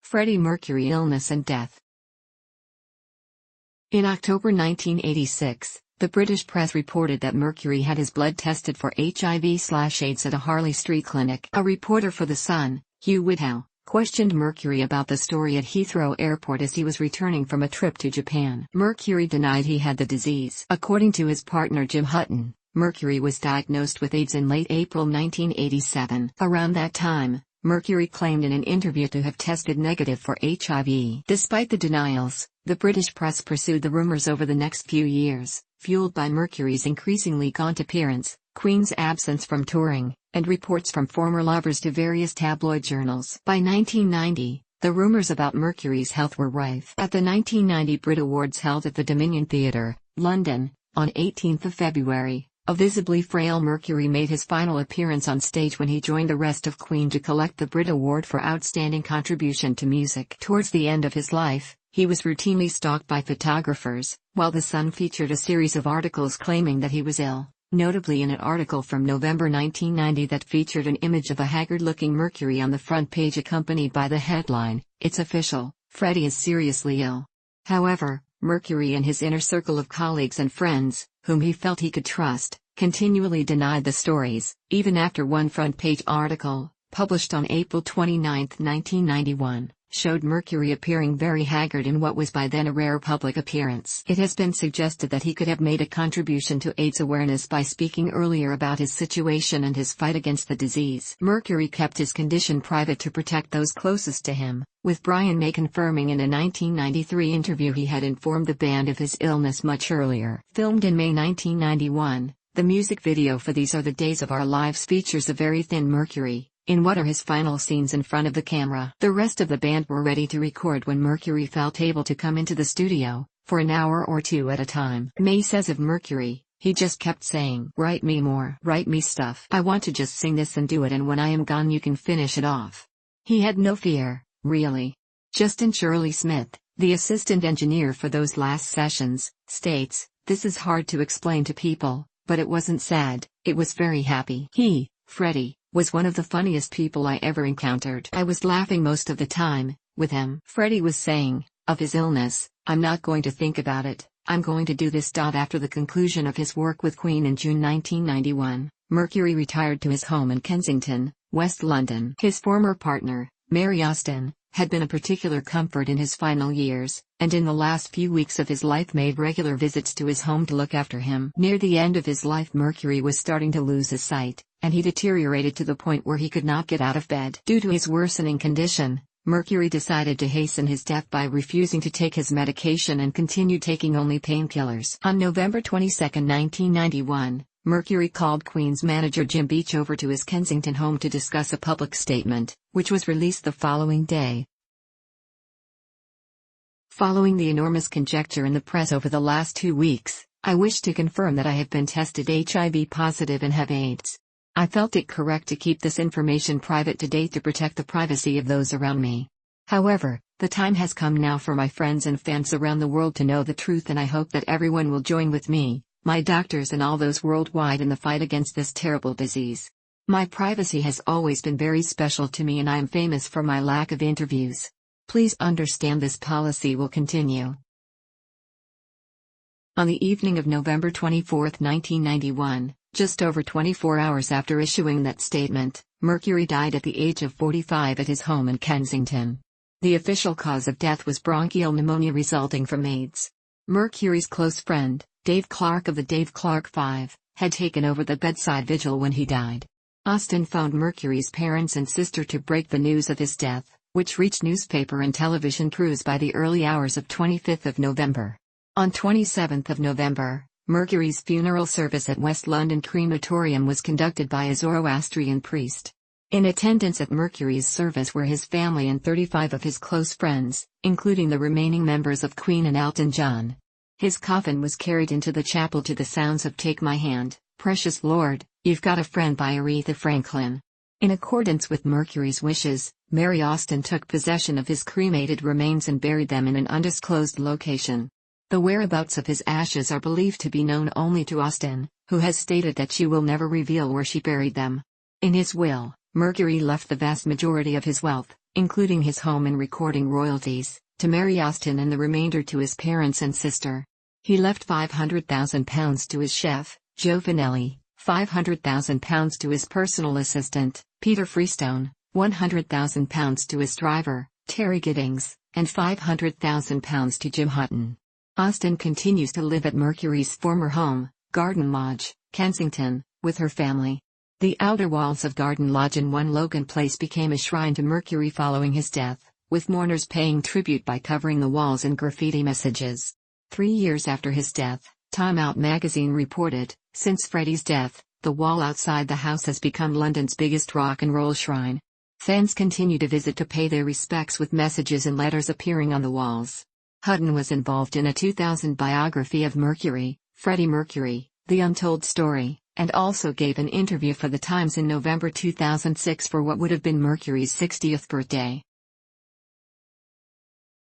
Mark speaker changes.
Speaker 1: Freddie Mercury illness and death. In October 1986, the British press reported that Mercury had his blood tested for HIV/AIDS at a Harley Street clinic. A reporter for The Sun, Hugh Whithow, questioned Mercury about the story at Heathrow Airport as he was returning from a trip to Japan. Mercury denied he had the disease. According to his partner Jim Hutton, Mercury was diagnosed with AIDS in late April 1987. Around that time, Mercury claimed in an interview to have tested negative for HIV. Despite the denials, the British press pursued the rumors over the next few years, fueled by Mercury's increasingly gaunt appearance, Queen's absence from touring, and reports from former lovers to various tabloid journals. By 1990, the rumors about Mercury's health were rife. At the 1990 Brit Awards held at the Dominion Theatre, London, on 18 February, a visibly frail Mercury made his final appearance on stage when he joined the rest of Queen to collect the Brit Award for Outstanding Contribution to Music. Towards the end of his life, he was routinely stalked by photographers, while The Sun featured a series of articles claiming that he was ill, notably in an article from November 1990 that featured an image of a haggard-looking Mercury on the front page accompanied by the headline, "It's official, Freddie is seriously ill." However, Mercury and his inner circle of colleagues and friends, whom he felt he could trust, continually denied the stories, even after one front-page article, published on April 29, 1991, showed Mercury appearing very haggard in what was by then a rare public appearance. It has been suggested that he could have made a contribution to AIDS awareness by speaking earlier about his situation and his fight against the disease. Mercury kept his condition private to protect those closest to him, with Brian May confirming in a 1993 interview he had informed the band of his illness much earlier. Filmed in May 1991, the music video for These Are the Days of Our Lives features a very thin Mercury, in what are his final scenes in front of the camera. The rest of the band were ready to record when Mercury felt able to come into the studio, for an hour or two at a time. May says of Mercury, "He just kept saying, 'Write me more, write me stuff. I want to just sing this and do it, and when I am gone you can finish it off.'" He had no fear, really. Justin Shirley Smith, the assistant engineer for those last sessions, states, "This is hard to explain to people, but it wasn't sad, it was very happy. He, Freddie, was one of the funniest people I ever encountered. I was laughing most of the time, with him." Freddie was saying, of his illness, "I'm not going to think about it, I'm going to do this." After the conclusion of his work with Queen in June 1991, Mercury retired to his home in Kensington, West London. His former partner, Mary Austin, had been a particular comfort in his final years, and in the last few weeks of his life made regular visits to his home to look after him. Near the end of his life, Mercury was starting to lose his sight, and he deteriorated to the point where he could not get out of bed. Due to his worsening condition, Mercury decided to hasten his death by refusing to take his medication and continued taking only painkillers. On November 22, 1991, Mercury called Queen's manager Jim Beach over to his Kensington home to discuss a public statement, which was released the following day. "Following the enormous conjecture in the press over the last 2 weeks, I wish to confirm that I have been tested HIV positive and have AIDS. I felt it correct to keep this information private to date to protect the privacy of those around me. However, the time has come now for my friends and fans around the world to know the truth, and I hope that everyone will join with me, my doctors and all those worldwide, in the fight against this terrible disease. My privacy has always been very special to me, and I am famous for my lack of interviews. Please understand this policy will continue." On the evening of November 24, 1991, just over 24 hours after issuing that statement, Mercury died at the age of 45 at his home in Kensington. The official cause of death was bronchial pneumonia resulting from AIDS. Mercury's close friend, Dave Clark of the Dave Clark Five, had taken over the bedside vigil when he died. Austin phoned Mercury's parents and sister to break the news of his death, which reached newspaper and television crews by the early hours of 25 November. On 27 November, Mercury's funeral service at West London Crematorium was conducted by a Zoroastrian priest. In attendance at Mercury's service were his family and 35 of his close friends, including the remaining members of Queen and Elton John. His coffin was carried into the chapel to the sounds of "Take My Hand, Precious Lord, You've Got a Friend" by Aretha Franklin. In accordance with Mercury's wishes, Mary Austin took possession of his cremated remains and buried them in an undisclosed location. The whereabouts of his ashes are believed to be known only to Austin, who has stated that she will never reveal where she buried them. In his will, Mercury left the vast majority of his wealth, including his home and recording royalties, to Mary Austin and the remainder to his parents and sister. He left £500,000 to his chef, Joe Finelli, £500,000 to his personal assistant, Peter Freestone, £100,000 to his driver, Terry Giddings, and £500,000 to Jim Hutton. Austin continues to live at Mercury's former home, Garden Lodge, Kensington, with her family. The outer walls of Garden Lodge in 1 Logan Place became a shrine to Mercury following his death, with mourners paying tribute by covering the walls in graffiti messages. 3 years after his death, Time Out magazine reported, since Freddie's death, the wall outside the house has become London's biggest rock and roll shrine. Fans continue to visit to pay their respects with messages and letters appearing on the walls. Hutton was involved in a 2000 biography of Mercury, Freddie Mercury, The Untold Story, and also gave an interview for The Times in November 2006 for what would have been Mercury's 60th birthday.